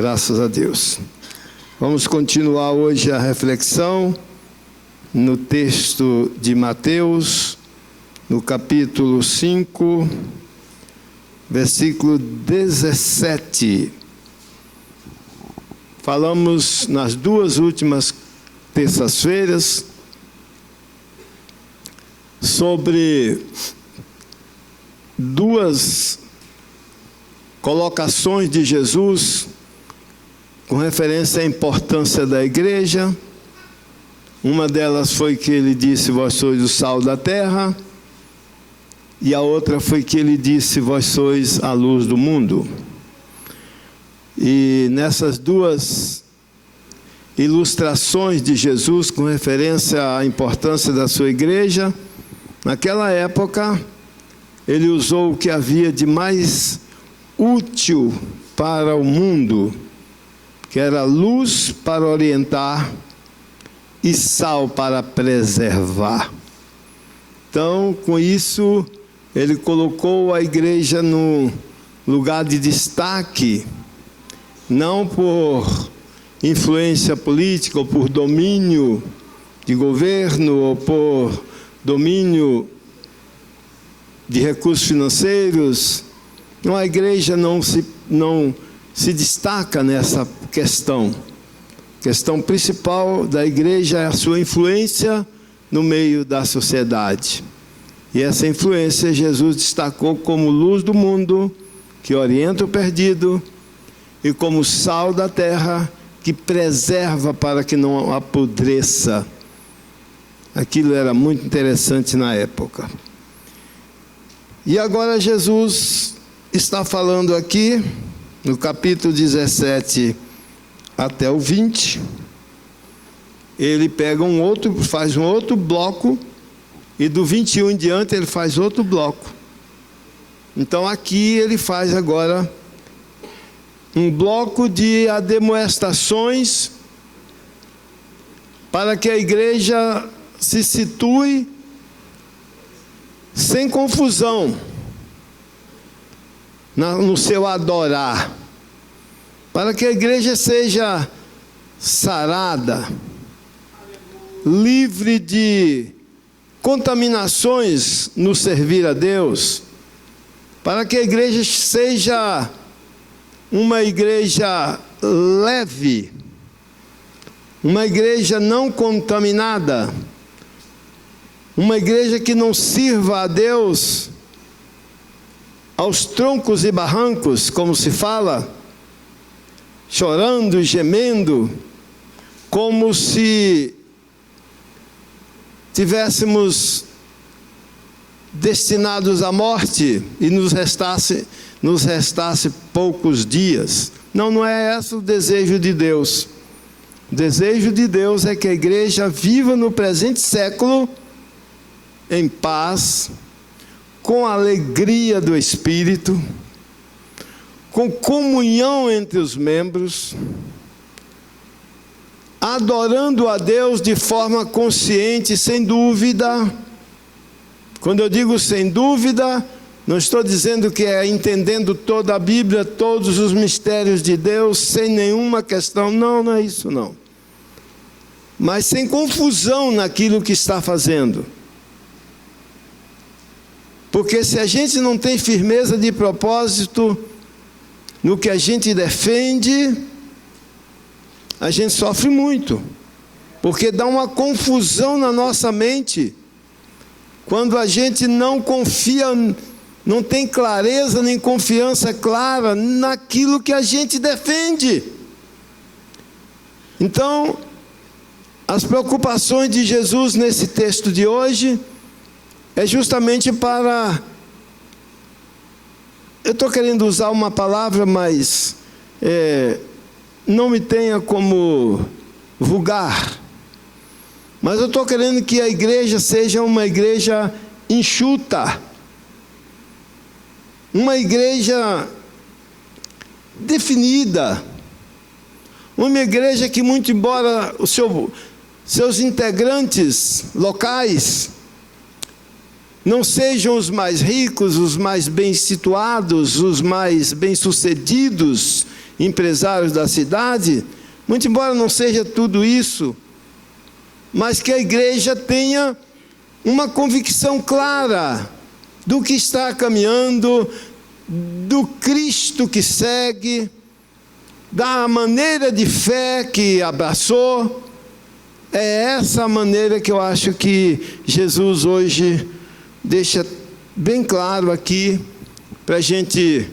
Graças a Deus. Vamos continuar hoje a reflexão no texto de Mateus, no capítulo 5, versículo 17. Falamos nas duas últimas terças-feiras sobre duas colocações de Jesus com referência à importância da igreja. Uma delas foi que ele disse: vós sois o sal da terra. E a outra foi que ele disse: vós sois a luz do mundo. E nessas duas ilustrações de Jesus com referência à importância da sua igreja, naquela época, ele usou o que havia de mais útil para o mundo, que era luz para orientar e sal para preservar. Então, com isso, ele colocou a igreja no lugar de destaque, não por influência política, ou por domínio de governo, ou por domínio de recursos financeiros. Não, a igreja não se destaca nessa questão. A questão principal da igreja é a sua influência no meio da sociedade. E essa influência Jesus destacou como luz do mundo, que orienta o perdido, e como sal da terra, que preserva para que não apodreça. Aquilo era muito interessante na época. E agora Jesus está falando aqui, no capítulo 17 até o 20, ele pega faz um outro bloco, e do 21 em diante ele faz outro bloco. Então aqui ele faz agora um bloco de admoestações para que a igreja se situe sem confusão no seu adorar, para que a igreja seja sarada, livre de contaminações no servir a Deus, para que a igreja seja uma igreja leve, uma igreja não contaminada, uma igreja que não sirva a Deus aos troncos e barrancos, como se fala, chorando e gemendo, como se tivéssemos destinados à morte e nos restasse poucos dias. Não é esse o desejo de Deus. O desejo de Deus é que a igreja viva no presente século em paz, com alegria do Espírito, com comunhão entre os membros, adorando a Deus de forma consciente, sem dúvida. Quando eu digo sem dúvida, não estou dizendo que é entendendo toda a Bíblia, todos os mistérios de Deus, sem nenhuma questão. Não é isso não. Mas sem confusão naquilo que está fazendo. Porque se a gente não tem firmeza de propósito no que a gente defende, a gente sofre muito. Porque dá uma confusão na nossa mente. Quando a gente não confia, não tem clareza nem confiança clara naquilo que a gente defende. Então, as preocupações de Jesus nesse texto de hoje é justamente para... Eu estou querendo usar uma palavra, mas não me tenha como vulgar. Mas eu estou querendo que a igreja seja uma igreja enxuta. Uma igreja definida. Uma igreja que, muito embora seus integrantes locais não sejam os mais ricos, os mais bem situados, os mais bem-sucedidos empresários da cidade, muito embora não seja tudo isso, mas que a igreja tenha uma convicção clara do que está caminhando, do Cristo que segue, da maneira de fé que abraçou. É essa maneira que eu acho que Jesus hoje deixa bem claro aqui, para a gente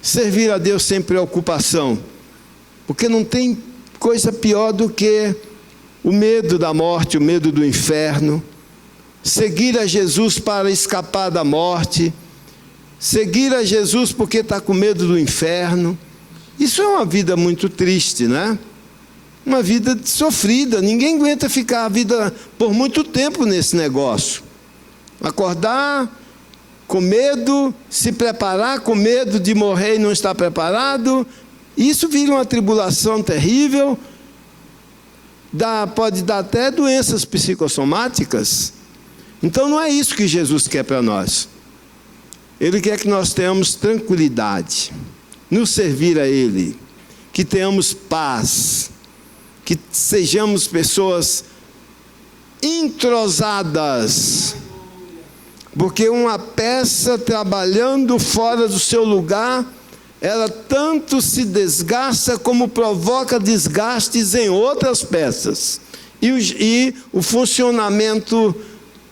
servir a Deus sem preocupação, porque não tem coisa pior do que o medo da morte, o medo do inferno. Seguir a Jesus para escapar da morte, seguir a Jesus porque está com medo do inferno, isso é uma vida muito triste, né? Uma vida sofrida. Ninguém aguenta ficar a vida por muito tempo nesse negócio. Acordar com medo, se preparar com medo de morrer e não estar preparado, isso vira uma tribulação terrível, pode dar até doenças psicossomáticas. Então não é isso que Jesus quer para nós. Ele quer que nós tenhamos tranquilidade, nos servir a Ele, que tenhamos paz, que sejamos pessoas entrosadas, porque uma peça trabalhando fora do seu lugar, ela tanto se desgasta como provoca desgastes em outras peças, e o funcionamento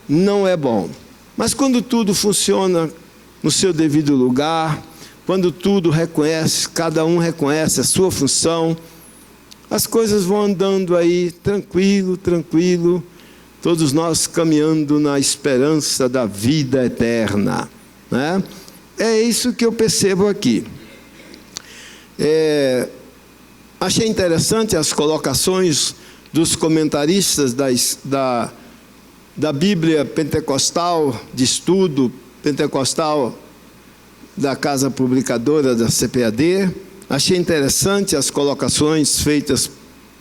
não é bom. Mas quando tudo funciona no seu devido lugar, quando tudo reconhece, cada um reconhece a sua função, as coisas vão andando aí tranquilo, todos nós caminhando na esperança da vida eterna, né? É isso que eu percebo aqui. Achei interessante as colocações dos comentaristas da Bíblia Pentecostal, de estudo pentecostal da Casa Publicadora da CPAD. Achei interessante as colocações feitas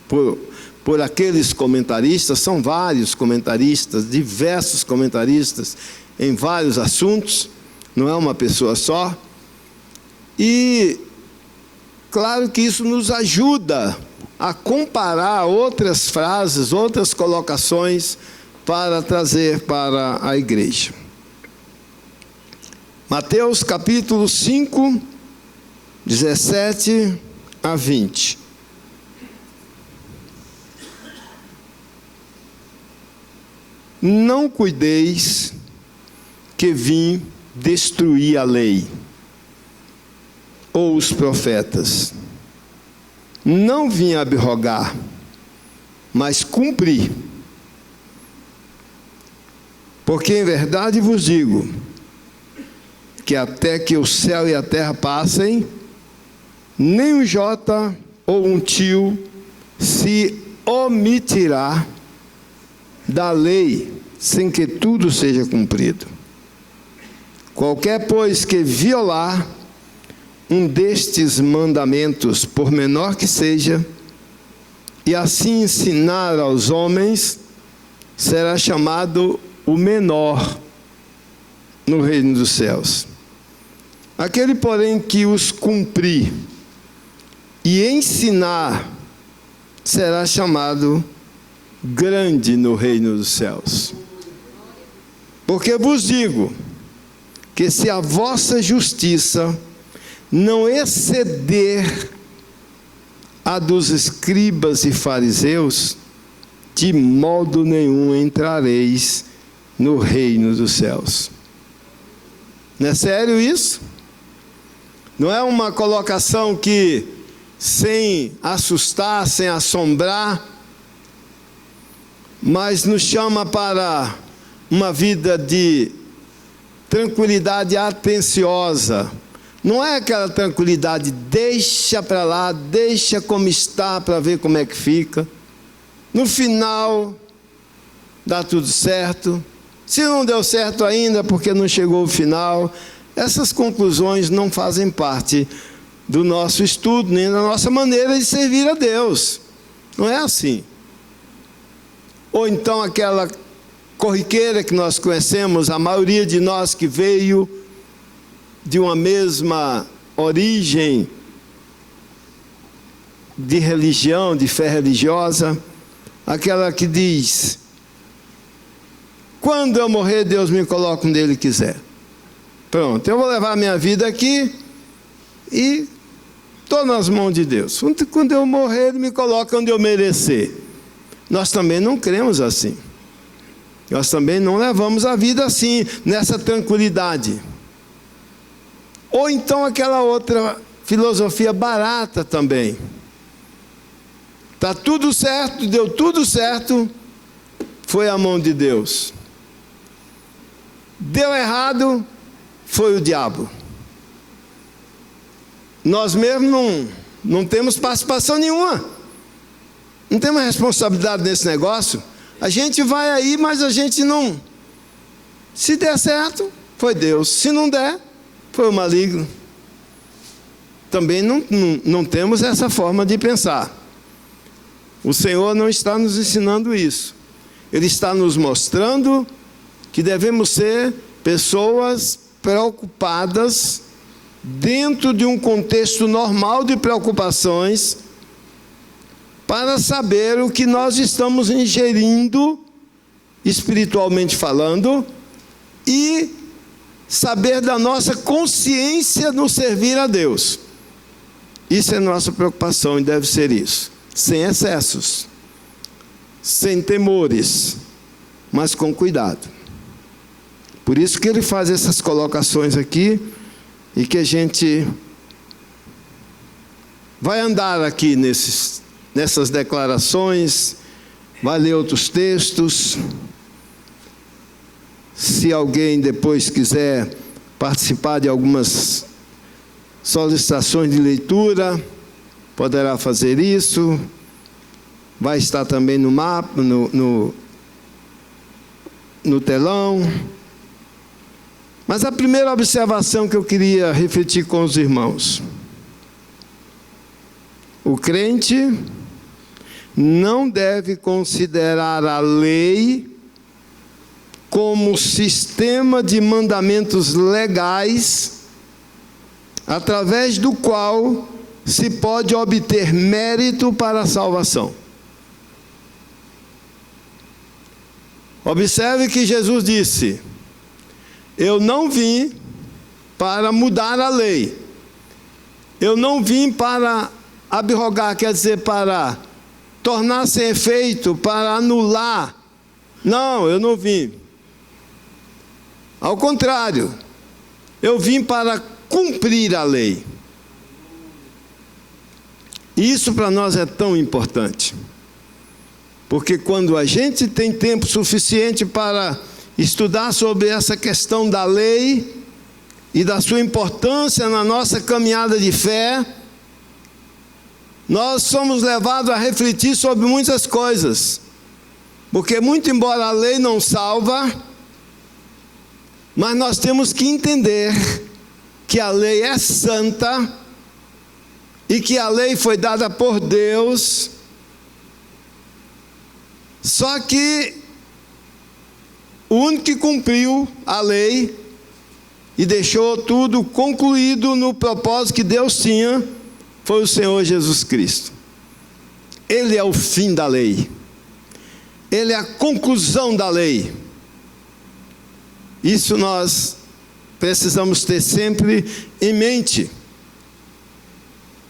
por aqueles comentaristas. São vários comentaristas, diversos comentaristas em vários assuntos, não é uma pessoa só. E claro que isso nos ajuda a comparar outras frases, outras colocações para trazer para a igreja. Mateus capítulo 5, 17 a 20. Não cuideis que vim destruir a lei ou os profetas. Não vim abrogar, mas cumprir. Porque em verdade vos digo, que até que o céu e a terra passem, nem um jota ou um tio se omitirá da lei, sem que tudo seja cumprido. Qualquer, pois, que violar um destes mandamentos, por menor que seja, e assim ensinar aos homens, será chamado o menor no reino dos céus. Aquele, porém, que os cumprir e ensinar, será chamado grande no reino dos céus. Porque vos digo, que se a vossa justiça não exceder a dos escribas e fariseus, de modo nenhum entrareis no reino dos céus. Não é sério isso? Não é uma colocação que, sem assustar, sem assombrar, mas nos chama para uma vida de tranquilidade atenciosa. Não é aquela tranquilidade, deixa para lá, deixa como está para ver como é que fica. No final, dá tudo certo. Se não deu certo ainda, porque não chegou o final. Essas conclusões não fazem parte do nosso estudo, nem da nossa maneira de servir a Deus. Não é assim. Ou então aquela corriqueira que nós conhecemos, a maioria de nós que veio de uma mesma origem de religião, de fé religiosa, aquela que diz: quando eu morrer, Deus me coloca onde Ele quiser. Pronto, eu vou levar a minha vida aqui e estou nas mãos de Deus. Quando eu morrer, Ele me coloca onde eu merecer. Nós também não cremos assim. Nós também não levamos a vida assim, nessa tranquilidade. Ou então aquela outra filosofia barata também. Está tudo certo, deu tudo certo, foi a mão de Deus. Deu errado, foi o diabo. Nós mesmos não temos participação nenhuma. Não temos responsabilidade nesse negócio. A gente vai aí, mas a gente não... Se der certo, foi Deus. Se não der, foi o maligno. Também não temos essa forma de pensar. O Senhor não está nos ensinando isso. Ele está nos mostrando que devemos ser pessoas preocupadas dentro de um contexto normal de preocupações, para saber o que nós estamos ingerindo, espiritualmente falando, e saber da nossa consciência no servir a Deus. Isso é nossa preocupação e deve ser isso. Sem excessos, sem temores, mas com cuidado. Por isso que ele faz essas colocações aqui, e que a gente vai andar aqui nessas declarações, vai ler outros textos. Se alguém depois quiser participar de algumas solicitações de leitura, poderá fazer isso. Vai estar também no mapa, no telão. Mas a primeira observação que eu queria refletir com os irmãos: o crente não deve considerar a lei como sistema de mandamentos legais através do qual se pode obter mérito para a salvação. Observe que Jesus disse: eu não vim para mudar a lei. Eu não vim para abrogar, quer dizer, para tornar sem efeito, para anular. Não, eu não vim. Ao contrário, eu vim para cumprir a lei. Isso para nós é tão importante. Porque quando a gente tem tempo suficiente para estudar sobre essa questão da lei e da sua importância na nossa caminhada de fé, nós somos levados a refletir sobre muitas coisas. Porque muito embora a lei não salva, mas nós temos que entender que a lei é santa e que a lei foi dada por Deus. Só que o único que cumpriu a lei e deixou tudo concluído no propósito que Deus tinha foi o Senhor Jesus Cristo. Ele é o fim da lei. Ele é a conclusão da lei. Isso nós precisamos ter sempre em mente.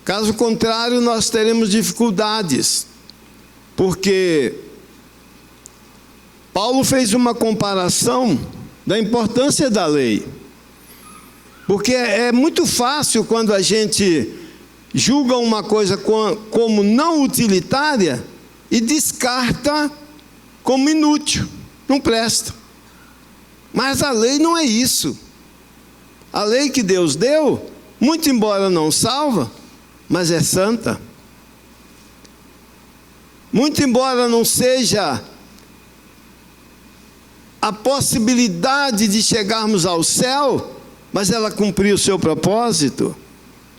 Caso contrário, nós teremos dificuldades, porque Paulo fez uma comparação da importância da lei. Porque é muito fácil quando a gente julga uma coisa como não utilitária e descarta como inútil, não presta. Mas a lei não é isso. A lei que Deus deu, muito embora não salva, mas é santa. Muito embora não seja a possibilidade de chegarmos ao céu, mas ela cumpriu o seu propósito,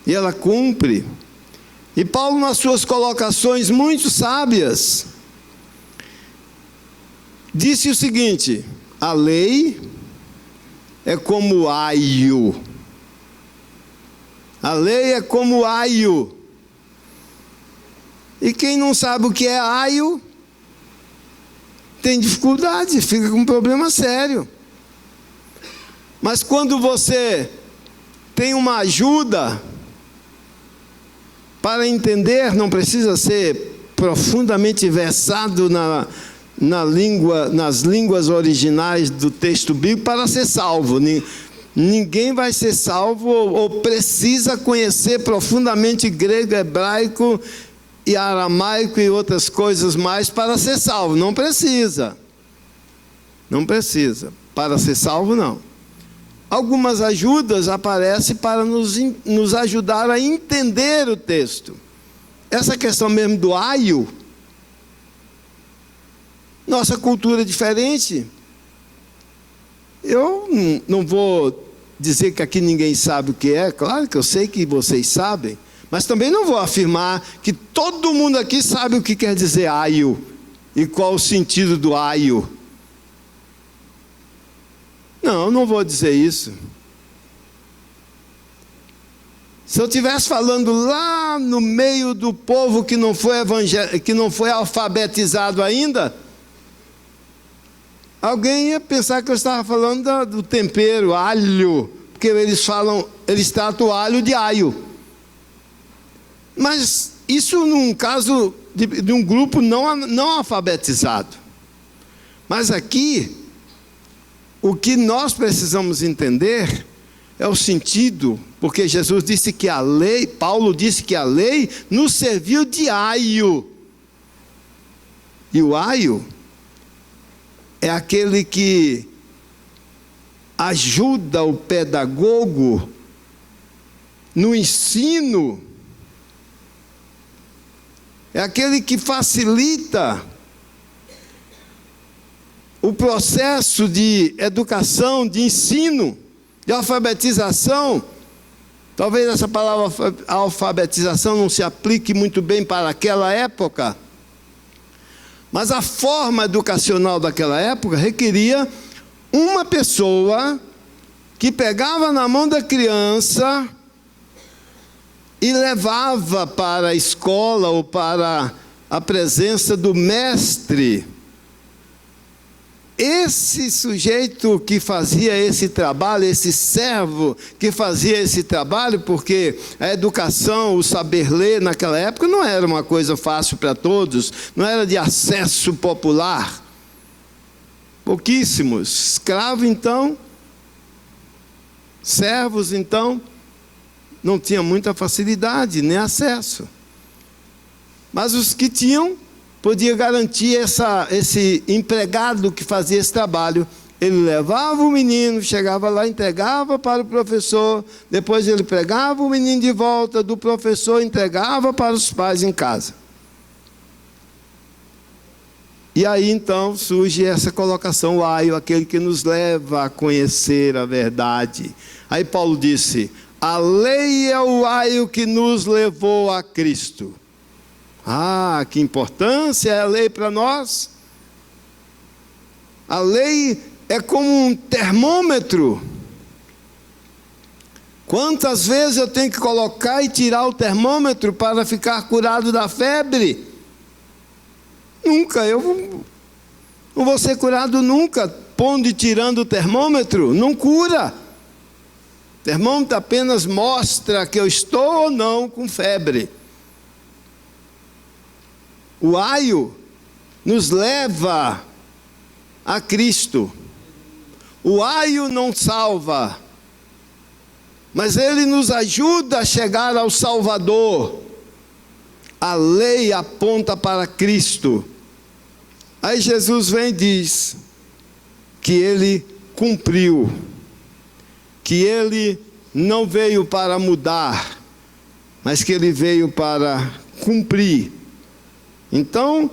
e ela cumpre. E Paulo, nas suas colocações muito sábias, disse o seguinte: a lei é como aio. A lei é como aio. E quem não sabe o que é aio, tem dificuldade, fica com um problema sério. Mas quando você tem uma ajuda para entender, não precisa ser profundamente versado nas línguas originais do texto bíblico para ser salvo. Ninguém vai ser salvo ou precisa conhecer profundamente grego, hebraico e aramaico e outras coisas mais para ser salvo. Não precisa. Não precisa. Para ser salvo, não. Algumas ajudas aparecem para nos ajudar a entender o texto. Essa questão mesmo do aio, nossa cultura é diferente. Eu não vou dizer que aqui ninguém sabe o que é, claro que eu sei que vocês sabem, mas também não vou afirmar que todo mundo aqui sabe o que quer dizer aio e qual o sentido do aio. Não vou dizer isso. Se eu estivesse falando lá no meio do povo que não foi alfabetizado ainda, alguém ia pensar que eu estava falando do tempero, alho, porque eles tratam o alho de aio. Mas isso num caso de um grupo não alfabetizado. Mas aqui, o que nós precisamos entender é o sentido, porque Jesus disse que a lei, Paulo disse que a lei nos serviu de aio. E o aio é aquele que ajuda o pedagogo no ensino, é aquele que facilita o processo de educação, de ensino, de alfabetização. Talvez essa palavra alfabetização não se aplique muito bem para aquela época, mas a forma educacional daquela época requeria uma pessoa que pegava na mão da criança e levava para a escola ou para a presença do mestre. Esse sujeito que fazia esse trabalho, esse servo que fazia esse trabalho, porque a educação, o saber ler naquela época não era uma coisa fácil para todos, não era de acesso popular. Pouquíssimos. Escravos, então, servos, então, não tinham muita facilidade, nem acesso. Mas os que tinham, podia garantir esse empregado que fazia esse trabalho. Ele levava o menino, chegava lá, entregava para o professor, depois ele pegava o menino de volta do professor, entregava para os pais em casa. E aí então surge essa colocação, o aio, aquele que nos leva a conhecer a verdade. Aí Paulo disse, a lei é o aio que nos levou a Cristo. Ah, que importância é a lei para nós. A lei é como um termômetro. Quantas vezes eu tenho que colocar e tirar o termômetro para ficar curado da febre? Nunca, eu não vou ser curado nunca, pondo e tirando o termômetro, não cura. O termômetro apenas mostra que eu estou ou não com febre. O aio nos leva a Cristo. O aio não salva, mas ele nos ajuda a chegar ao Salvador. A lei aponta para Cristo. Aí Jesus vem e diz que ele cumpriu, que ele não veio para mudar, mas que ele veio para cumprir. Então,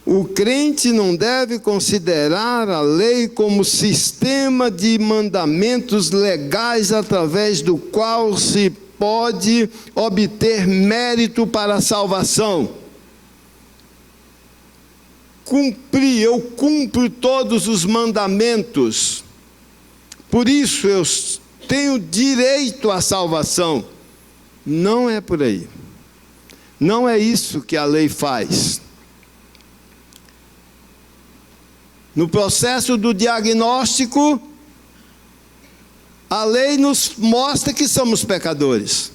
o crente não deve considerar a lei como sistema de mandamentos legais através do qual se pode obter mérito para a salvação. Eu cumpro todos os mandamentos, por isso eu tenho direito à salvação. Não é por aí. Não é isso que a lei faz. No processo do diagnóstico, a lei nos mostra que somos pecadores.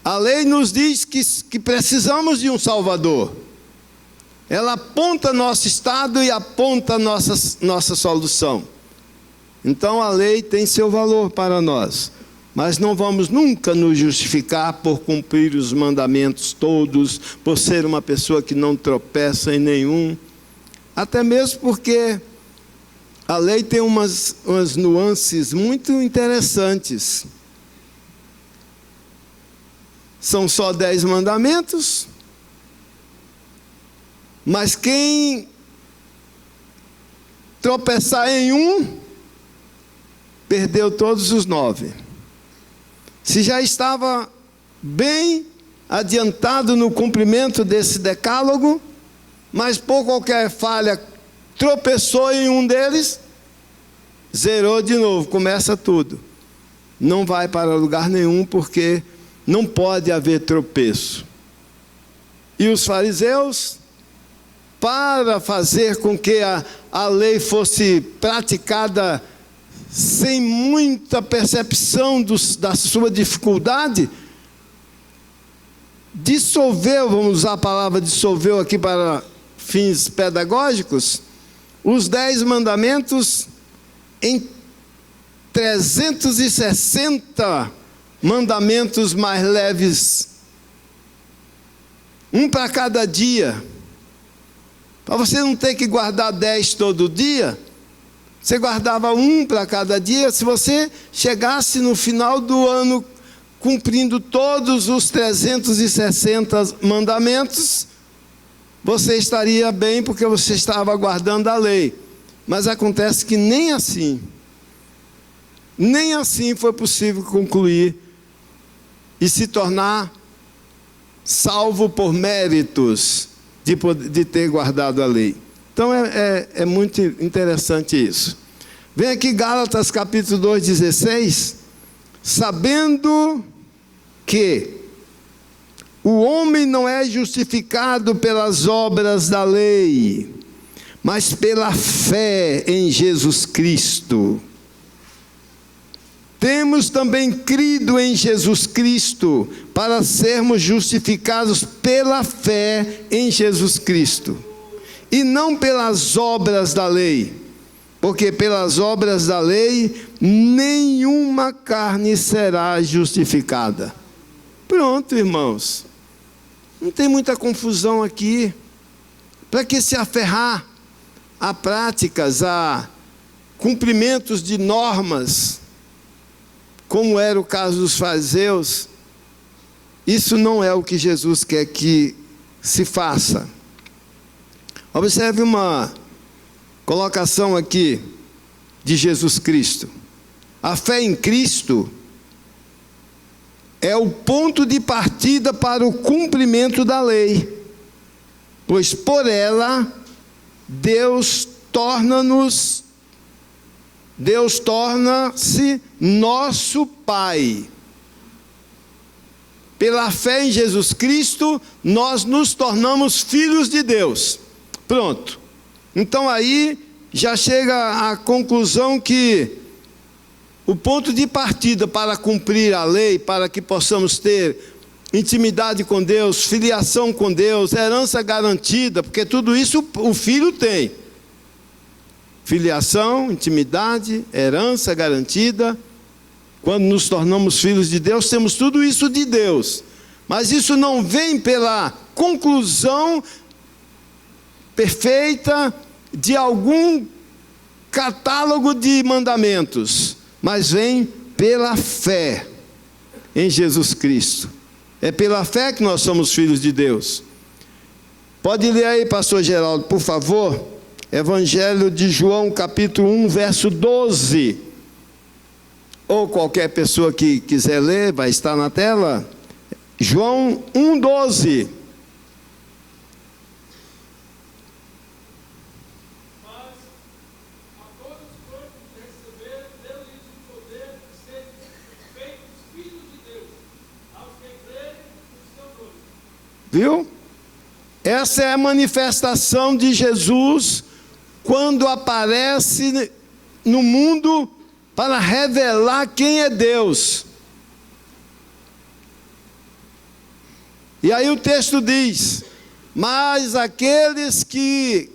A lei nos diz que precisamos de um Salvador. Ela aponta nosso estado e aponta nossa solução. Então a lei tem seu valor para nós. Mas não vamos nunca nos justificar por cumprir os mandamentos todos, por ser uma pessoa que não tropeça em nenhum. Até mesmo porque a lei tem umas nuances muito interessantes. São só 10 mandamentos, mas quem tropeçar em um, perdeu todos os 9. Se já estava bem adiantado no cumprimento desse decálogo, mas por qualquer falha tropeçou em um deles, zerou de novo, começa tudo. Não vai para lugar nenhum, porque não pode haver tropeço. E os fariseus, para fazer com que a lei fosse praticada sem muita percepção da sua dificuldade, dissolveu, vamos usar a palavra dissolveu aqui para fins pedagógicos, os 10 mandamentos em 360 mandamentos mais leves, um para cada dia, para você não ter que guardar 10 todo dia. Você guardava um para cada dia. Se você chegasse no final do ano cumprindo todos os 360 mandamentos, você estaria bem, porque você estava guardando a lei. Mas acontece que nem assim foi possível concluir e se tornar salvo por méritos de ter guardado a lei. Então é muito interessante isso. Vem aqui Gálatas capítulo 2:16. Sabendo que o homem não é justificado pelas obras da lei, mas pela fé em Jesus Cristo. Temos também crido em Jesus Cristo para sermos justificados pela fé em Jesus Cristo, e não pelas obras da lei, porque pelas obras da lei nenhuma carne será justificada. Pronto, irmãos, não tem muita confusão aqui. Para que se aferrar a práticas, a cumprimentos de normas, como era o caso dos fariseus? Isso não é o que Jesus quer que se faça. Observe uma colocação aqui de Jesus Cristo. A fé em Cristo é o ponto de partida para o cumprimento da lei, pois por ela Deus torna-se nosso Pai. Pela fé em Jesus Cristo, nós nos tornamos filhos de Deus. Pronto. Então aí já chega à conclusão que o ponto de partida para cumprir a lei, para que possamos ter intimidade com Deus, filiação com Deus, herança garantida, porque tudo isso o filho tem. Filiação, intimidade, herança garantida. Quando nos tornamos filhos de Deus, temos tudo isso de Deus. Mas isso não vem pela conclusão perfeita de algum catálogo de mandamentos, mas vem pela fé em Jesus Cristo. É pela fé que nós somos filhos de Deus. Pode ler aí, pastor Geraldo, por favor, Evangelho de João, capítulo 1, verso 12. Ou qualquer pessoa que quiser ler, vai estar na tela. João 1, 12. Viu? Essa é a manifestação de Jesus quando aparece no mundo para revelar quem é Deus. E aí o texto diz: mas aqueles que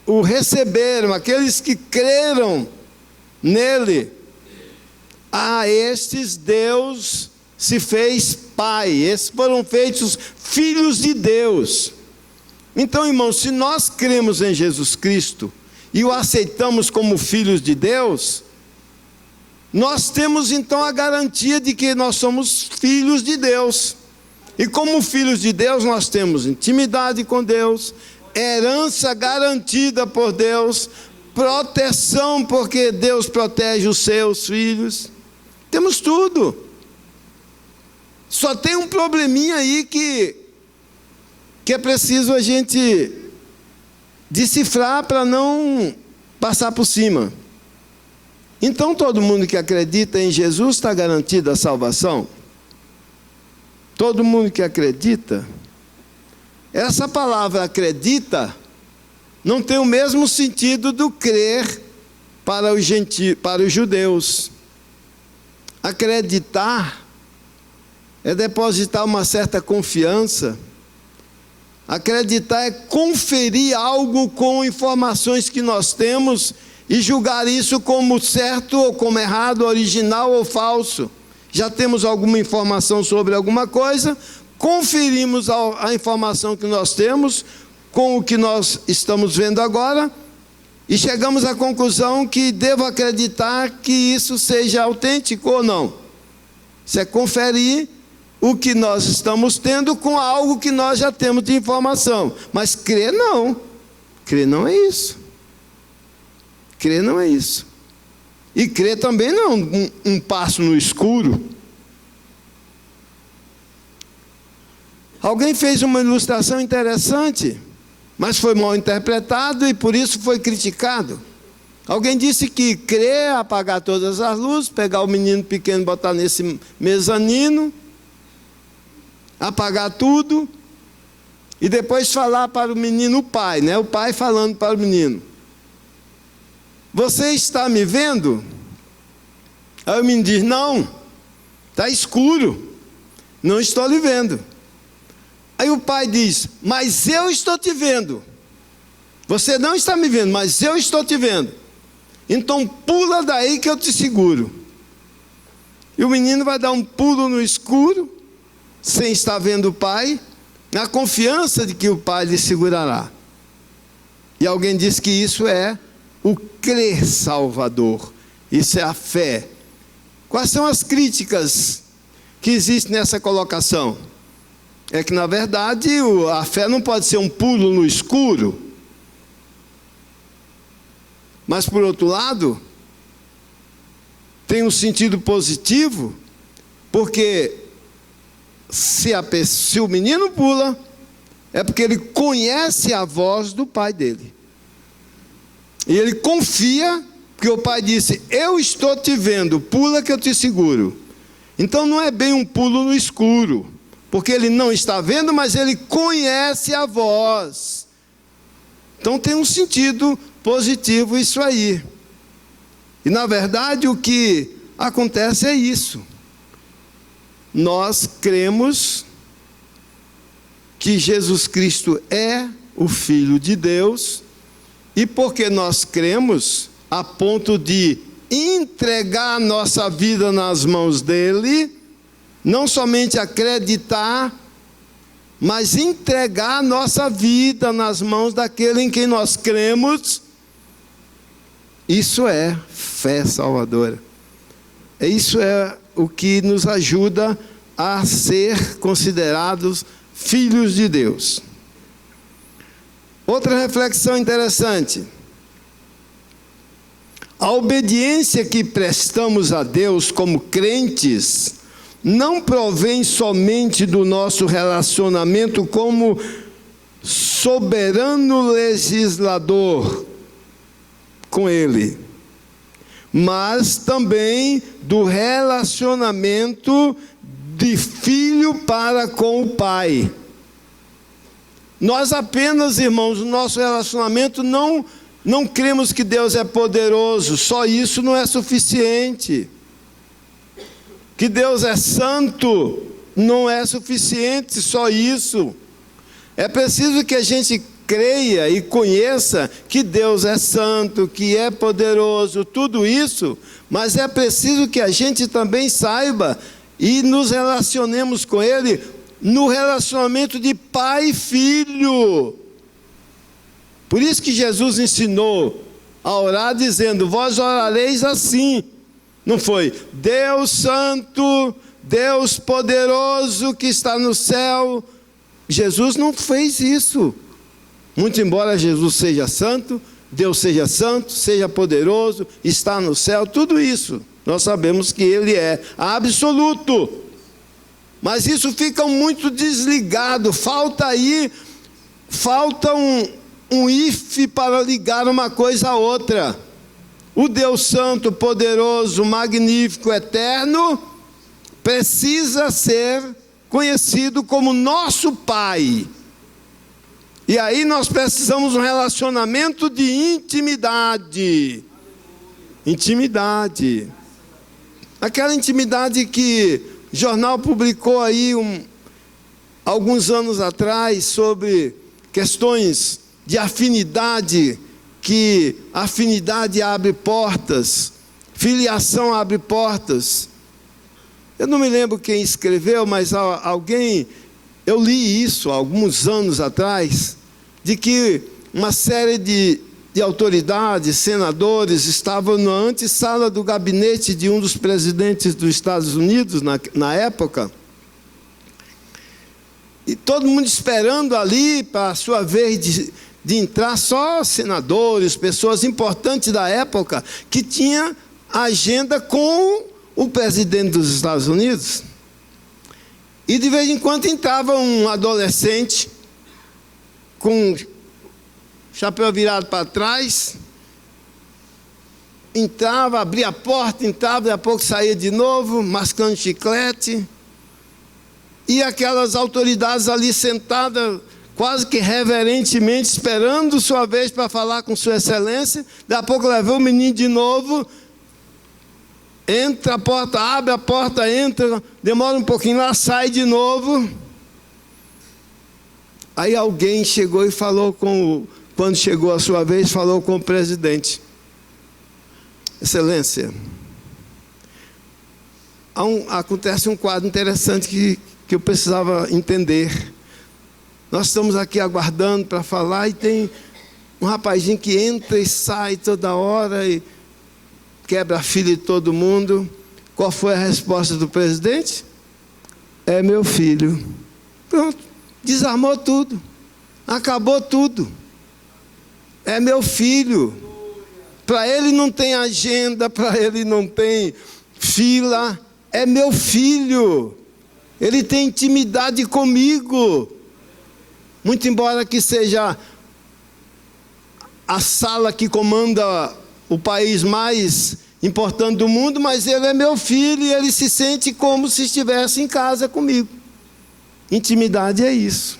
o receberam, aqueles que creram nele, a estes Deus se fez Pai. Esses foram feitos filhos de Deus. Então, irmãos, se nós cremos em Jesus Cristo e o aceitamos como filhos de Deus, nós temos então a garantia de que nós somos filhos de Deus. E como filhos de Deus, nós temos intimidade com Deus, herança garantida por Deus, proteção, porque Deus protege os seus filhos. Temos tudo. Só tem um probleminha aí que é preciso a gente decifrar para não passar por cima. Então, todo mundo que acredita em Jesus está garantido a salvação? Todo mundo que acredita? Essa palavra acredita não tem o mesmo sentido do crer para os judeus. Acreditar é depositar uma certa confiança. Acreditar é conferir algo com informações que nós temos e julgar isso como certo ou como errado, original ou falso. Já temos alguma informação sobre alguma coisa, conferimos a informação que nós temos com o que nós estamos vendo agora e chegamos à conclusão que devo acreditar que isso seja autêntico ou não. Isso é conferir o que nós estamos tendo com algo que nós já temos de informação. Mas crer não. Crer não é isso. Crer não é isso. E crer também não é um passo no escuro. Alguém fez uma ilustração interessante, mas foi mal interpretado e por isso foi criticado. Alguém disse que crer é apagar todas as luzes, pegar o menino pequeno e botar nesse mezanino, apagar tudo, e depois falar para o menino, o pai, né? O pai falando para o menino: você está me vendo? Aí o menino diz: não, está escuro, não estou lhe vendo. Aí o pai diz: mas eu estou te vendo. Você não está me vendo, mas eu estou te vendo. Então pula daí que eu te seguro. E o menino vai dar um pulo no escuro, sem estar vendo o pai, na confiança de que o pai lhe segurará. E alguém diz que isso é o crer salvador. Isso é a fé. Quais são as críticas que existem nessa colocação? É que, na verdade, a fé não pode ser um pulo no escuro. Mas, por outro lado, tem um sentido positivo, porque se o menino pula, é porque ele conhece a voz do pai dele. E ele confia, porque o pai disse: eu estou te vendo, pula que eu te seguro. Então não é bem um pulo no escuro, porque ele não está vendo, mas ele conhece a voz. Então tem um sentido positivo isso aí. E na verdade o que acontece é isso. Nós cremos que Jesus Cristo é o Filho de Deus, e porque nós cremos a ponto de entregar a nossa vida nas mãos dele, não somente acreditar, mas entregar a nossa vida nas mãos daquele em quem nós cremos, isso é fé salvadora. Isso é o que nos ajuda a ser considerados filhos de Deus. Outra reflexão interessante: a obediência que prestamos a Deus como crentes não provém somente do nosso relacionamento como soberano legislador com Ele, mas também do relacionamento de filho para com o Pai. Nós apenas, irmãos, no nosso relacionamento não cremos que Deus é poderoso, só isso não é suficiente. Que Deus é santo não é suficiente, só isso. É preciso que a gente creia e conheça que Deus é santo, que é poderoso, tudo isso, mas é preciso que a gente também saiba e nos relacionemos com Ele no relacionamento de pai e filho. Por isso que Jesus ensinou a orar dizendo: vós orareis assim. Não foi Deus santo, Deus poderoso que está no céu. Jesus não fez isso. Muito embora Jesus seja santo, Deus seja santo, seja poderoso, está no céu, tudo isso nós sabemos que Ele é absoluto. Mas isso fica muito desligado, falta um if para ligar uma coisa a outra. O Deus santo, poderoso, magnífico, eterno, precisa ser conhecido como nosso Pai. E aí nós precisamos de um relacionamento de intimidade. Intimidade. Aquela intimidade que o jornal publicou aí alguns anos atrás sobre questões de afinidade, que afinidade abre portas, filiação abre portas. Eu não me lembro quem escreveu, mas alguém, eu li isso há alguns anos atrás, de que uma série de autoridades, senadores, estavam na antessala do gabinete de um dos presidentes dos Estados Unidos, na época, e todo mundo esperando ali para a sua vez de entrar, só senadores, pessoas importantes da época, que tinha agenda com o presidente dos Estados Unidos. E de vez em quando entrava um adolescente com chapéu virado para trás, entrava, abria a porta, entrava, daqui a pouco saía de novo, mascando chiclete, e aquelas autoridades ali sentadas, quase que reverentemente, esperando sua vez para falar com sua excelência. Daqui a pouco levou o menino de novo, entra a porta, abre a porta, entra, demora um pouquinho lá, sai de novo. Aí alguém chegou e falou quando chegou a sua vez, falou com o presidente: excelência, acontece um quadro interessante que eu precisava entender. Nós estamos aqui aguardando para falar e tem um rapazinho que entra e sai toda hora e quebra a filha de todo mundo. Qual foi a resposta do presidente? É meu filho. Pronto, desarmou tudo, acabou tudo. É meu filho. Para ele não tem agenda, para ele não tem fila. É meu filho. Ele tem intimidade comigo. Muito embora que seja a sala que comanda o país mais importante do mundo, mas ele é meu filho e ele se sente como se estivesse em casa comigo. Intimidade é isso.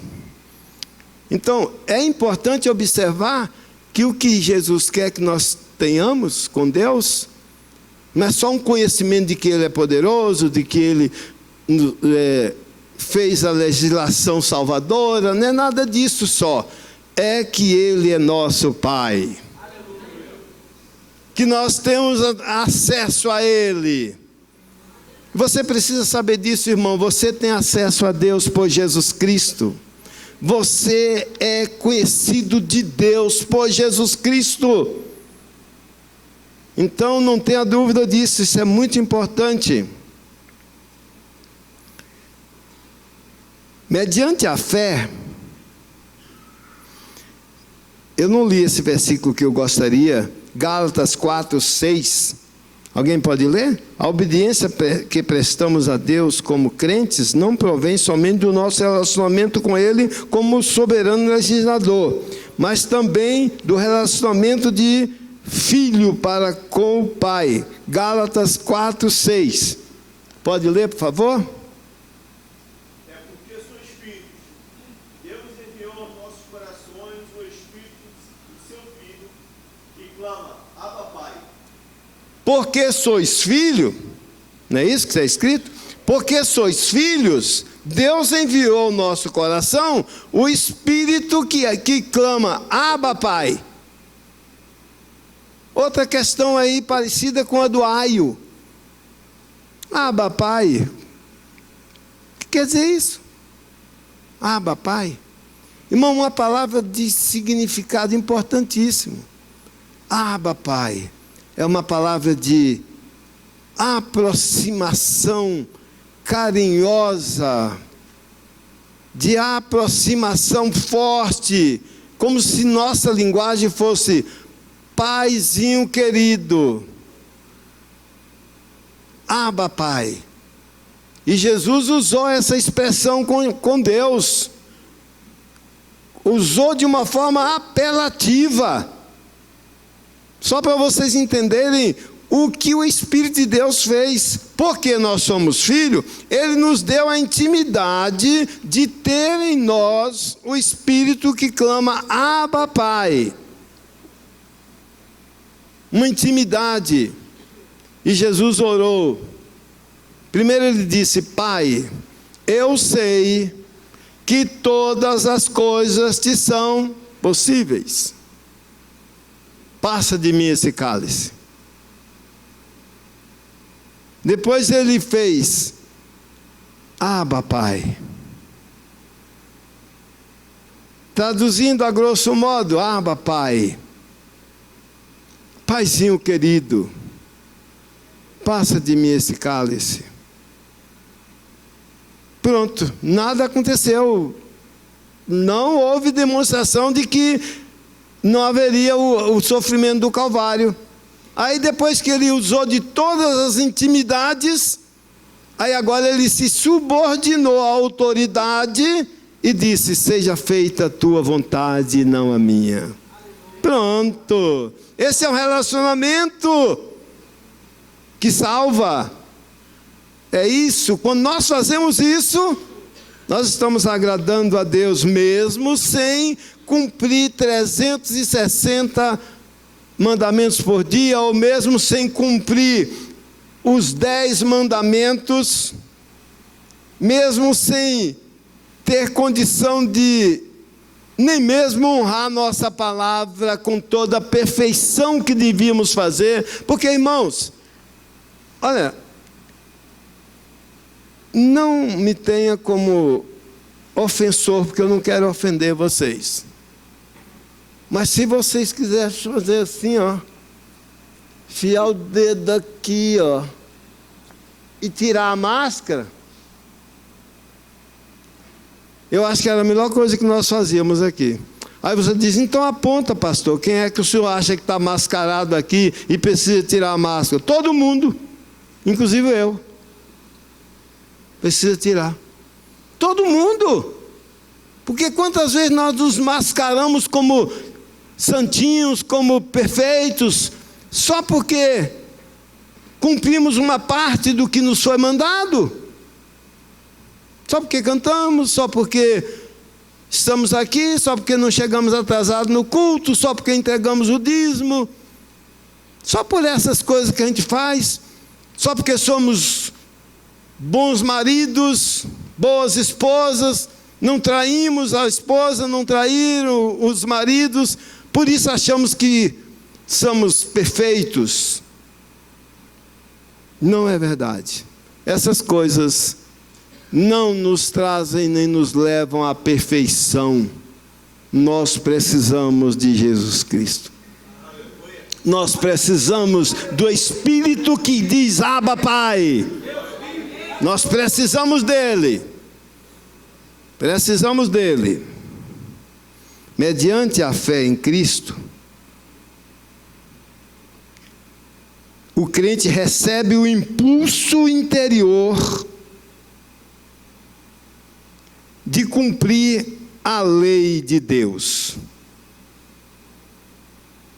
Então, é importante observar que o que Jesus quer que nós tenhamos com Deus não é só um conhecimento de que Ele é poderoso, de que Ele fez a legislação salvadora, não é nada disso só. É que Ele é nosso Pai. Que nós temos acesso a Ele. Você precisa saber disso, irmão. Você tem acesso a Deus por Jesus Cristo. Você é conhecido de Deus por Jesus Cristo. Então não tenha dúvida disso, isso é muito importante. Mediante a fé, eu não li esse versículo que eu gostaria, Gálatas 4:6. Alguém pode ler? A obediência que prestamos a Deus como crentes não provém somente do nosso relacionamento com Ele como soberano legislador, mas também do relacionamento de filho para com o Pai. Gálatas 4:6. Pode ler, por favor? É porque sois filhos. Deus enviou ao nosso corações o Espírito do seu Filho, que clama, Abba, Pai. Porque sois filho, não é isso que está escrito? Porque sois filhos, Deus enviou ao nosso coração o Espírito que clama, Abba, Pai. Outra questão aí parecida com a do aio. Abba, Pai. O que quer dizer isso? Abba, Pai. Irmão, uma palavra de significado importantíssimo. Abba, Pai. É uma palavra de aproximação carinhosa, de aproximação forte, como se nossa linguagem fosse paizinho querido. Abba, Pai. E Jesus usou essa expressão com Deus. Usou de uma forma apelativa. Só para vocês entenderem o que o Espírito de Deus fez. Porque nós somos filhos, Ele nos deu a intimidade de ter em nós o Espírito que clama, Abba, Pai. Uma intimidade. E Jesus orou. Primeiro ele disse, Pai, eu sei que todas as coisas te são possíveis. Passa de mim esse cálice. Depois ele fez, Abba, Pai. Traduzindo a grosso modo, Abba, Pai. Paizinho querido, passa de mim esse cálice. Pronto, nada aconteceu. Não houve demonstração de que não haveria o sofrimento do Calvário. Aí depois que ele usou de todas as intimidades, aí agora ele se subordinou à autoridade e disse, seja feita a tua vontade e não a minha. Pronto. Esse é um relacionamento que salva. É isso. Quando nós fazemos isso, nós estamos agradando a Deus mesmo sem cumprir 360 mandamentos por dia, ou mesmo sem cumprir os 10 mandamentos, mesmo sem ter condição de nem mesmo honrar nossa palavra com toda a perfeição que devíamos fazer. Porque, irmãos, olha, não me tenha como ofensor, porque eu não quero ofender vocês. Mas se vocês quiserem fazer assim, ó, enfiar o dedo aqui, ó, e tirar a máscara, eu acho que era a melhor coisa que nós fazíamos aqui. Aí você diz, então aponta, pastor, quem é que o senhor acha que está mascarado aqui e precisa tirar a máscara? Todo mundo, inclusive eu. Precisa tirar. Todo mundo. Porque quantas vezes nós nos mascaramos como santinhos, como perfeitos, só porque cumprimos uma parte do que nos foi mandado? Só porque cantamos, só porque estamos aqui, só porque não chegamos atrasados no culto, só porque entregamos o dízimo, só por essas coisas que a gente faz, só porque somos bons maridos, boas esposas, não traímos a esposa, não traíram os maridos, por isso achamos que somos perfeitos. Não é verdade. Essas coisas não nos trazem nem nos levam à perfeição. Nós precisamos de Jesus Cristo. Nós precisamos do Espírito que diz, Abba, Pai. Nós precisamos dele. Precisamos dele. Mediante a fé em Cristo, o crente recebe o impulso interior de cumprir a lei de Deus.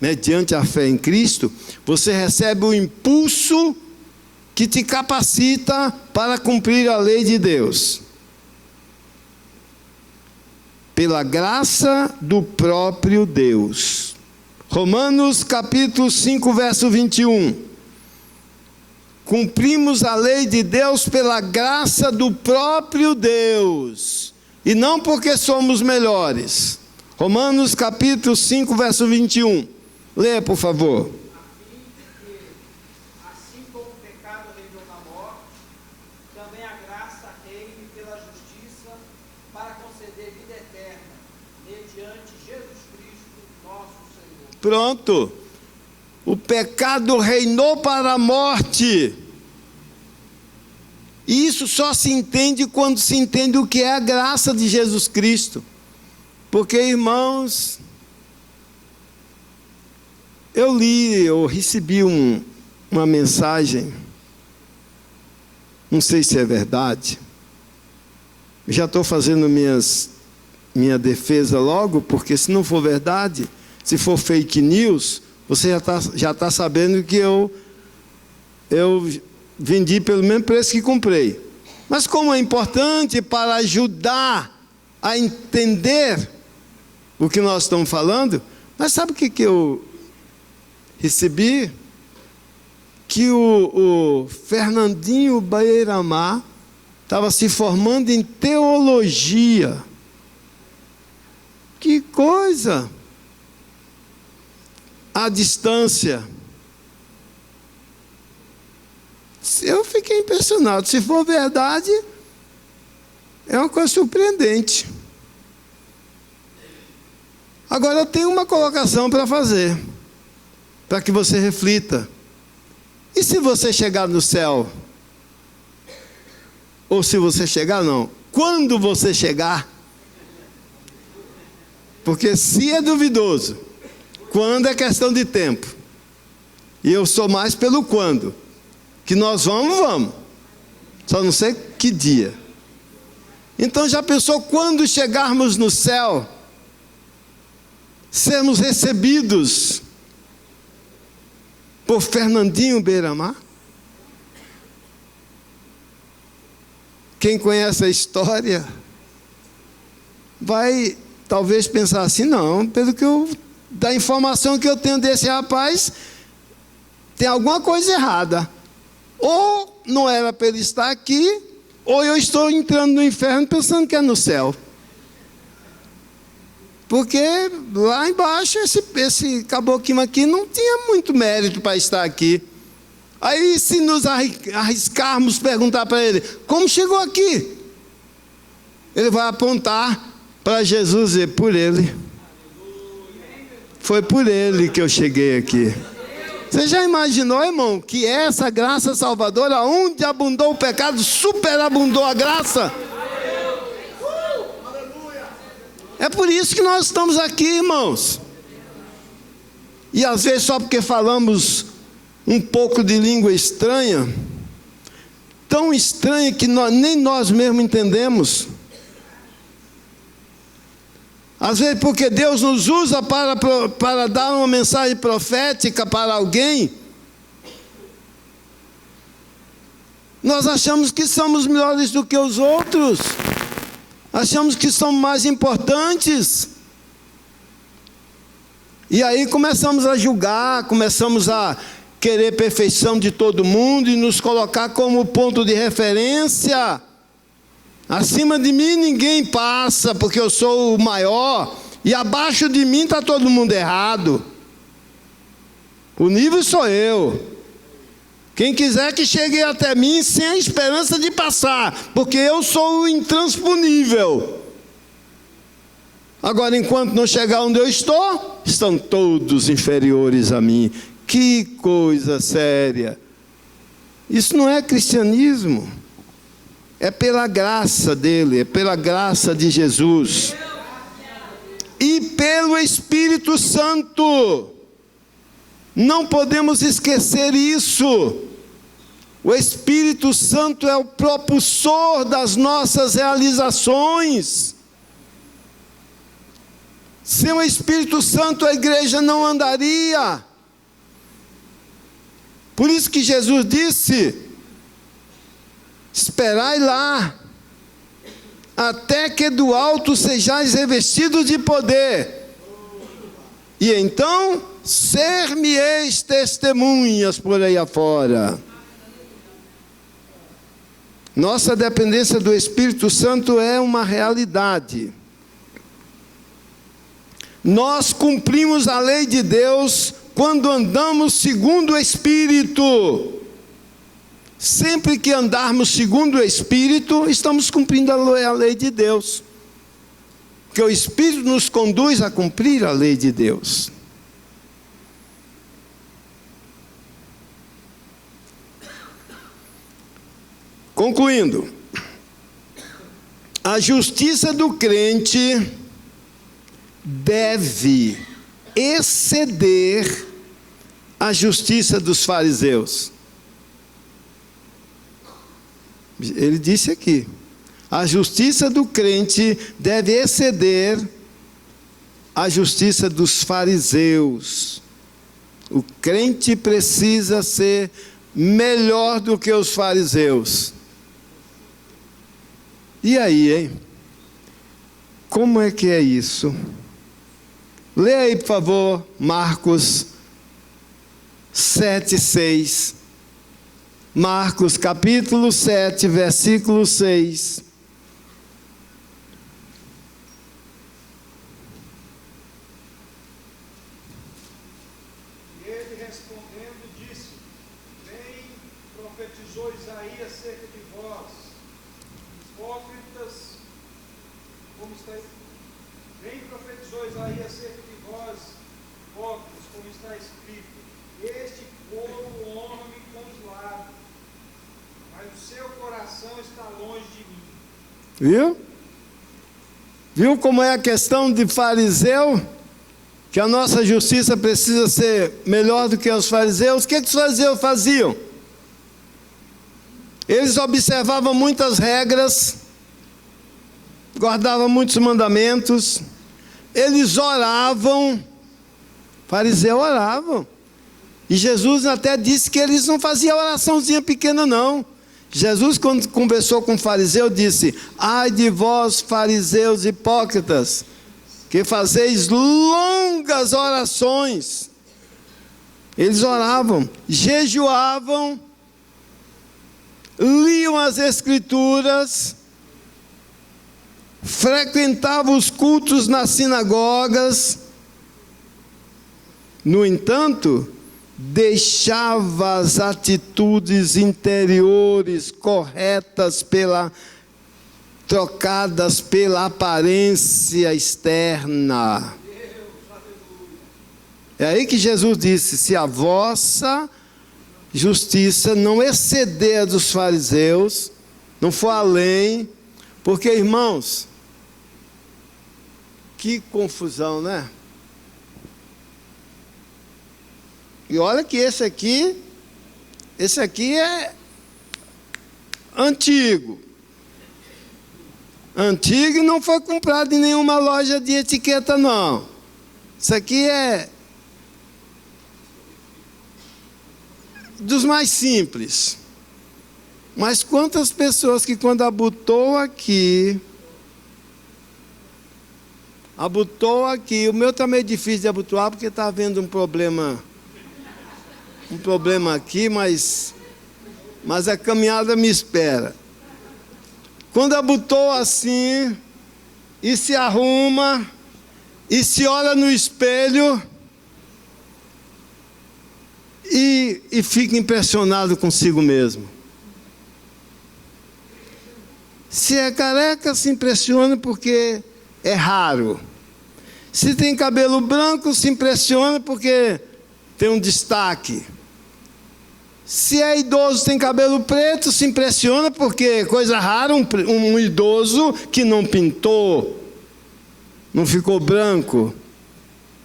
Mediante a fé em Cristo, você recebe o impulso que te capacita para cumprir a lei de Deus. pela graça do próprio Deus. Romanos capítulo 5, verso 21. Cumprimos a lei de Deus pela graça do próprio Deus, e não porque somos melhores. Romanos capítulo 5, verso 21. Leia, por favor. Assim como o pecado reinou na morte, também a graça reine pela justiça, para conceder vida eterna, mediante Jesus Cristo, nosso Senhor. Pronto. O pecado reinou para a morte. E isso só se entende quando se entende o que é a graça de Jesus Cristo. Porque, irmãos, eu recebi uma mensagem, não sei se é verdade, já estou fazendo minha defesa logo, porque se não for verdade, se for fake news, você já tá sabendo que eu vendi pelo mesmo preço que comprei. Mas como é importante para ajudar a entender o que nós estamos falando, mas sabe o que eu recebi? Que o Fernandinho Beiramar estava se formando em teologia. Que coisa! À distância. Eu fiquei impressionado. Se for verdade, é uma coisa surpreendente. Agora eu tenho uma colocação para fazer, para que você reflita. E se você chegar no céu? Ou se você chegar, não. Quando você chegar? Porque se é duvidoso, quando é questão de tempo. E eu sou mais pelo quando. Que nós vamos. Só não sei que dia. Então já pensou quando chegarmos no céu? Sermos recebidos por Fernandinho Beiramar? Quem conhece a história vai talvez pensar assim, não, da informação que eu tenho desse rapaz, tem alguma coisa errada. Ou não era para ele estar aqui, ou eu estou entrando no inferno pensando que é no céu. Porque lá embaixo, esse caboclo aqui não tinha muito mérito para estar aqui. Aí, se nos arriscarmos perguntar para ele, como chegou aqui? Ele vai apontar para Jesus e dizer, por ele. Foi por ele que eu cheguei aqui. Você já imaginou, irmão, que essa graça salvadora, onde abundou o pecado, superabundou a graça? É por isso que nós estamos aqui, irmãos. E às vezes só porque falamos um pouco de língua estranha, tão estranha que nem nós mesmos entendemos. Às vezes porque Deus nos usa para dar uma mensagem profética para alguém, nós achamos que somos melhores do que os outros. Achamos que somos mais importantes. E aí começamos a julgar, começamos a querer perfeição de todo mundo e nos colocar como ponto de referência. Acima de mim ninguém passa, porque eu sou o maior, e abaixo de mim está todo mundo errado. O nível sou eu. Quem quiser que chegue até mim sem a esperança de passar, porque eu sou o intransponível. Agora, enquanto não chegar onde eu estou, estão todos inferiores a mim. Que coisa séria. Isso não é cristianismo. É pela graça dele, é pela graça de Jesus. E pelo Espírito Santo. Não podemos esquecer isso. O Espírito Santo é o propulsor das nossas realizações. Sem o Espírito Santo a igreja não andaria. Por isso que Jesus disse, esperai lá, até que do alto sejais revestidos de poder. E então, ser-me-eis testemunhas por aí afora. Nossa dependência do Espírito Santo é uma realidade. Nós cumprimos a lei de Deus quando andamos segundo o Espírito. Sempre que andarmos segundo o Espírito, estamos cumprindo a lei de Deus. Porque o Espírito nos conduz a cumprir a lei de Deus. Concluindo, a justiça do crente deve exceder a justiça dos fariseus. Ele disse aqui, a justiça do crente deve exceder a justiça dos fariseus. O crente precisa ser melhor do que os fariseus. E aí, hein? Como é que é isso? Leia aí, por favor, Marcos 7:6. Marcos capítulo 7, versículo 6. E ele respondendo disse: Bem profetizou Isaías acerca de vós, hipócritas, como está bem profetizou Isaías acerca de vós, hipócritas, como está escrito: Este povo honra-me com os lábios, mas o seu coração está longe de mim. Viu? Viu como é a questão de fariseu? Que a nossa justiça precisa ser melhor do que os fariseus. O que os fariseus faziam? Eles observavam muitas regras, guardavam muitos mandamentos, eles oravam, fariseus oravam. E Jesus até disse que eles não faziam oraçãozinha pequena não. Jesus, quando conversou com o fariseu, disse: ai de vós, fariseus hipócritas, que fazeis longas orações. Eles oravam, jejuavam, liam as Escrituras, frequentavam os cultos nas sinagogas. No entanto, deixava as atitudes interiores corretas trocadas pela aparência externa. É aí que Jesus disse: se a vossa justiça não exceder a dos fariseus, não for além, porque, irmãos, que confusão, né? E olha que esse aqui é antigo. Antigo e não foi comprado em nenhuma loja de etiqueta, não. Isso aqui é dos mais simples. Mas quantas pessoas que quando abotou aqui, o meu está meio difícil de abotoar porque está havendo um problema aqui, mas a caminhada me espera. Quando abotou assim, e se arruma, e se olha no espelho, e fica impressionado consigo mesmo. Se é careca, se impressiona porque é raro. Se tem cabelo branco, se impressiona porque tem um destaque. Se é idoso, tem cabelo preto, se impressiona porque é coisa rara um idoso que não pintou, não ficou branco.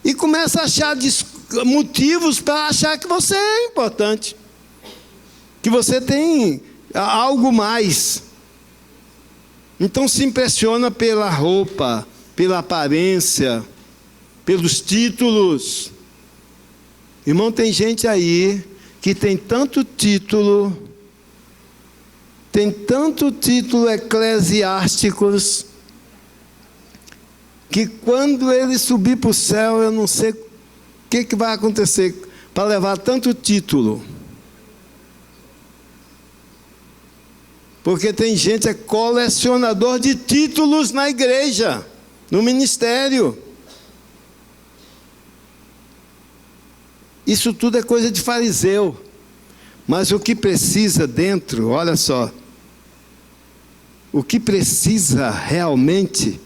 E começa a achar motivos para achar que você é importante, que você tem algo mais. Então se impressiona pela roupa, pela aparência, pelos títulos. Irmão, tem gente aí que tem tanto título eclesiásticos, que quando ele subir para o céu, eu não sei o que vai acontecer para levar tanto título. Porque tem gente que é colecionador de títulos na igreja, no ministério. Isso tudo é coisa de fariseu. Mas o que precisa dentro, olha só, o que precisa realmente,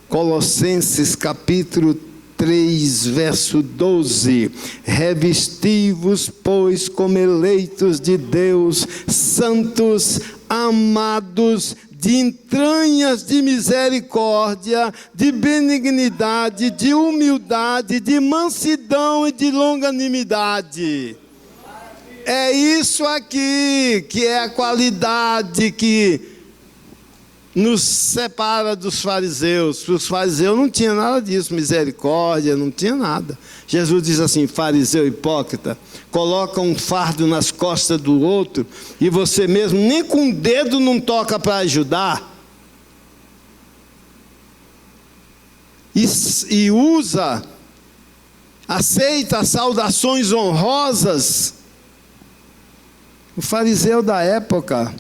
Colossenses capítulo 3, verso 12, revesti-vos, pois, como eleitos de Deus, santos, amados, de entranhas de misericórdia, de benignidade, de humildade, de mansidão e de longanimidade. É isso aqui que é a qualidade que nos separa dos fariseus. Os fariseus não tinham nada disso, misericórdia, não tinha nada. Jesus diz assim: fariseu hipócrita, coloca um fardo nas costas do outro e você mesmo nem com o dedo não toca para ajudar. E aceita as saudações honrosas. O fariseu da época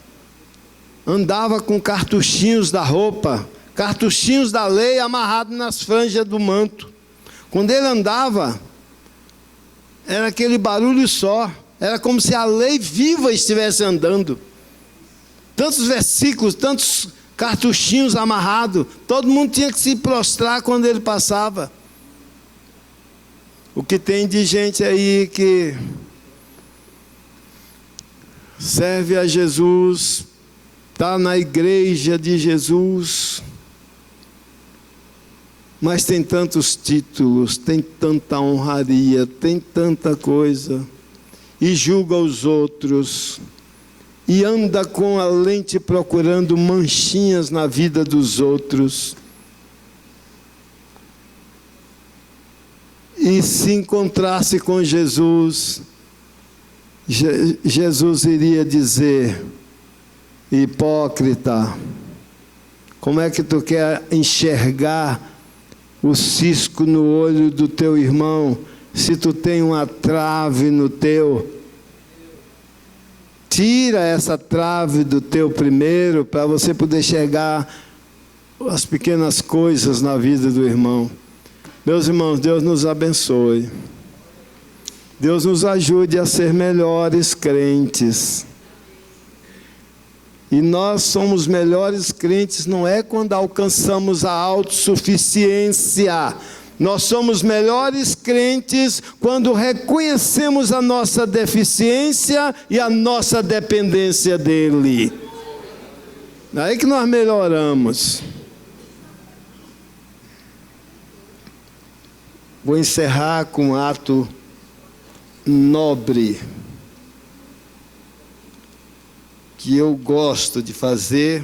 andava com cartuchinhos da roupa, cartuchinhos da lei amarrados nas franjas do manto. Quando ele andava, era aquele barulho só, era como se a lei viva estivesse andando. Tantos versículos, tantos cartuchinhos amarrados, todo mundo tinha que se prostrar quando ele passava. O que tem de gente aí que serve a Jesus, está na igreja de Jesus, mas tem tantos títulos, tem tanta honraria, tem tanta coisa, e julga os outros, e anda com a lente procurando manchinhas na vida dos outros. E se encontrasse com Jesus, Jesus iria dizer: hipócrita, como é que tu quer enxergar o cisco no olho do teu irmão, se tu tem uma trave no teu? Tira essa trave do teu primeiro, para você poder enxergar as pequenas coisas na vida do irmão. Meus irmãos, Deus nos abençoe. Deus nos ajude a ser melhores crentes. E nós somos melhores crentes não é quando alcançamos a autossuficiência. Nós somos melhores crentes quando reconhecemos a nossa deficiência e a nossa dependência dEle. É aí que nós melhoramos. Vou encerrar com um ato nobre que eu gosto de fazer,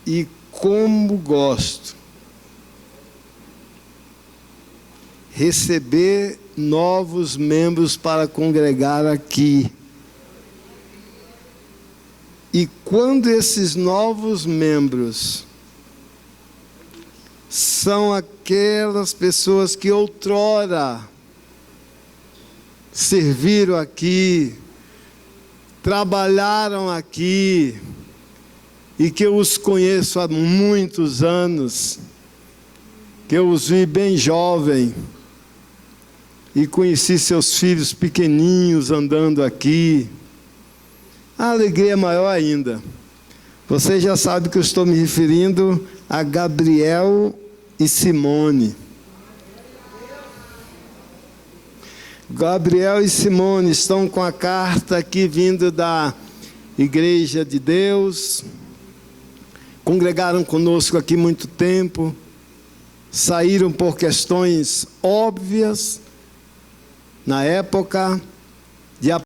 e como gosto, receber novos membros para congregar aqui. E quando esses novos membros são aquelas pessoas que outrora serviram aqui, trabalharam aqui, e que eu os conheço há muitos anos, que eu os vi bem jovem, e conheci seus filhos pequeninhos andando aqui, a alegria é maior ainda. Você já sabe que eu estou me referindo a Gabriel e Simone. Gabriel e Simone estão com a carta aqui vindo da Igreja de Deus, congregaram conosco aqui muito tempo, saíram por questões óbvias, na época de